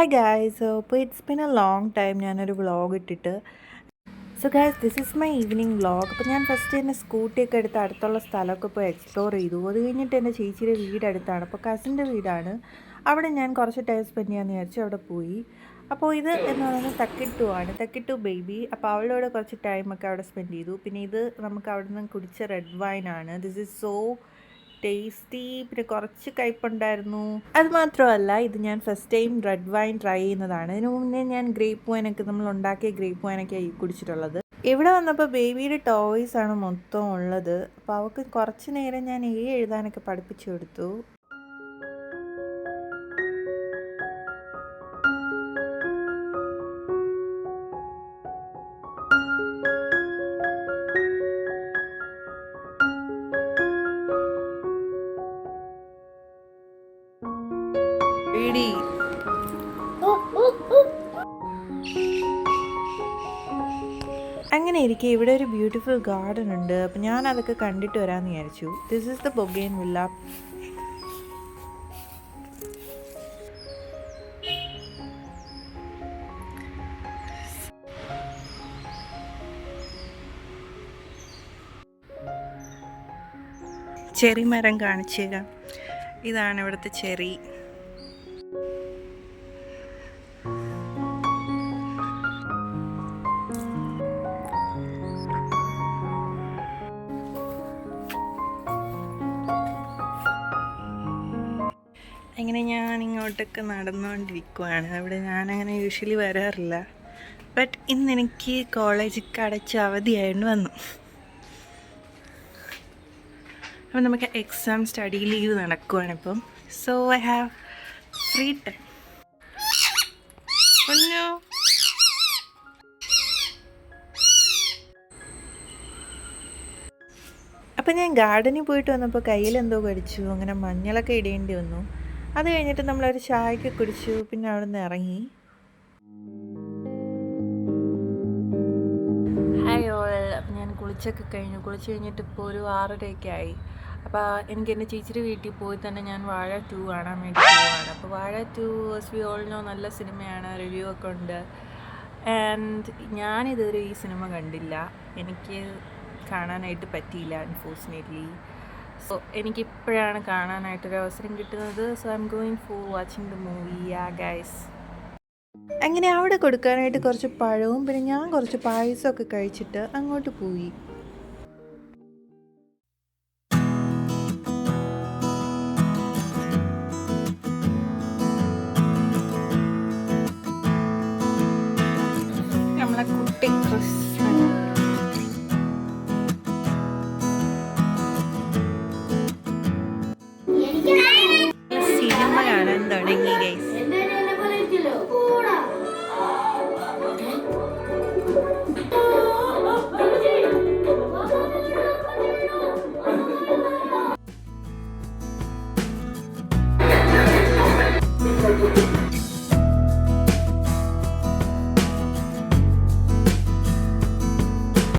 Hi guys, so it's been a long time ഞാനൊരു vlog ഇട്ടിട്ട്. So guys, this is my evening vlog. അപ്പോൾ ഞാൻ first തന്നെ സ്കൂട്ടിയൊക്കെ എടുത്ത് അടുത്തുള്ള സ്ഥലമൊക്കെ പോയി എക്സ്പ്ലോർ ചെയ്തു. അത് കഴിഞ്ഞിട്ട് എൻ്റെ ചേച്ചിയുടെ വീട് അടുത്താണ്, അപ്പോൾ കസിൻ്റെ വീടാണ്. അവിടെ ഞാൻ കുറച്ച് ടൈം സ്പെൻഡ് ചെയ്യാമെന്ന് വിചാരിച്ചു അവിടെ പോയി. അപ്പോൾ ഇത് എന്ന് പറയുന്നത് തക്കിട്ടു ആണ്, തക്കിട്ടു ബേബി. അപ്പോൾ അവളുടെ കൂടെ കുറച്ച് ടൈമൊക്കെ അവിടെ സ്പെൻഡ് ചെയ്തു. പിന്നെ ഇത് നമുക്ക് അവിടെ നിന്ന് കുടിച്ച റെഡ് വൈനാണ്. This is so tasty. പിന്നെ കുറച്ച് കയ്പുണ്ടായിരുന്നു. അത് മാത്രമല്ല, ഇത് ഞാൻ first time red wine try ചെയ്യുന്നതാണ്. ഇതിനു മുന്നേ ഞാൻ ഗ്രേപ്പ് വൈനൊക്കെ നമ്മൾ ഉണ്ടാക്കിയ ഗ്രേപ്പ് വൈനൊക്കെ കുടിച്ചിട്ടുള്ളത്. ഇവിടെ വന്നപ്പോൾ ബേബിയുടെ ടോയ്സ് ആണ് മൊത്തം ഉള്ളത്. അപ്പോൾ അവൾക്ക് കുറച്ച് നേരം ഞാൻ എഴുതാനൊക്കെ പഠിപ്പിച്ചു കൊടുത്തു. അങ്ങനെ ഇരിക്കെ ഇവിടെ ഒരു ബ്യൂട്ടിഫുൾ ഗാർഡൻ ഉണ്ട്. അപ്പം ഞാൻ അതൊക്കെ കണ്ടിട്ട് വരാമെന്ന് വിചാരിച്ചു. This is the bougainvillea. Cherry മരം കാണിച്ചു തരാം. ഇതാണ് ഇവിടുത്തെ ചെറി. അങ്ങനെ ഞാൻ ഇങ്ങോട്ടൊക്കെ നടന്നുകൊണ്ടിരിക്കുവാണ്. അവിടെ ഞാനങ്ങനെ യൂഷ്വലി വരാറില്ല, ബട്ട് ഇന്നെനിക്ക് കോളേജൊക്കെ അടച്ച് അവധിയായിട്ട് വന്നു. അപ്പം നമുക്ക് എക്സാം സ്റ്റഡി ലീവ് നടക്കുവാണിപ്പം. So I have free time. അപ്പം ഞാൻ ഗാർഡനിൽ പോയിട്ട് വന്നപ്പോൾ കയ്യിലെന്തോ കടിച്ചു. അങ്ങനെ മഞ്ഞളൊക്കെ ഇടേണ്ടി വന്നു. അത് കഴിഞ്ഞിട്ട് നമ്മളൊരു ചായയൊക്കെ കുടിച്ചു. പിന്നെ അവിടെ നിന്ന് ഇറങ്ങി. Hi all. അപ്പം ഞാൻ കുളിച്ചൊക്കെ കുളിച്ച് കഴിഞ്ഞിട്ട് ഇപ്പോൾ ഒരു 6:30 ആയി. അപ്പോൾ എനിക്ക് എൻ്റെ ചേച്ചിയുടെ വീട്ടിൽ പോയി തന്നെ ഞാൻ വാഴ 2 കാണാൻ വേണ്ടി പോവുകയാണ്. അപ്പോൾ വാഴ 2 വി ഓൾ നോ നല്ല സിനിമയാണ്, റിവ്യൂ ഒക്കെ ഉണ്ട്. ആൻഡ് ഞാനിതുവരെ ഈ സിനിമ കണ്ടില്ല, എനിക്ക് കാണാനായിട്ട് പറ്റിയില്ല അൺഫോർച്ചുനേറ്റ്ലി. സോ എനിക്കിപ്പോഴാണ് കാണാനായിട്ടൊരു അവസരം കിട്ടുന്നത്. So I am going for watching the movie. Yeah guys. അങ്ങനെ അവിടെ കൊടുക്കാനായിട്ട് കുറച്ച് പഴവും പിന്നെ ഞാൻ കുറച്ച് പായസമൊക്കെ കഴിച്ചിട്ട് അങ്ങോട്ട് പോയി. നമ്മളെ കുട്ടി സിനിമ കാണാൻ തുടങ്ങി ഗൈസ്.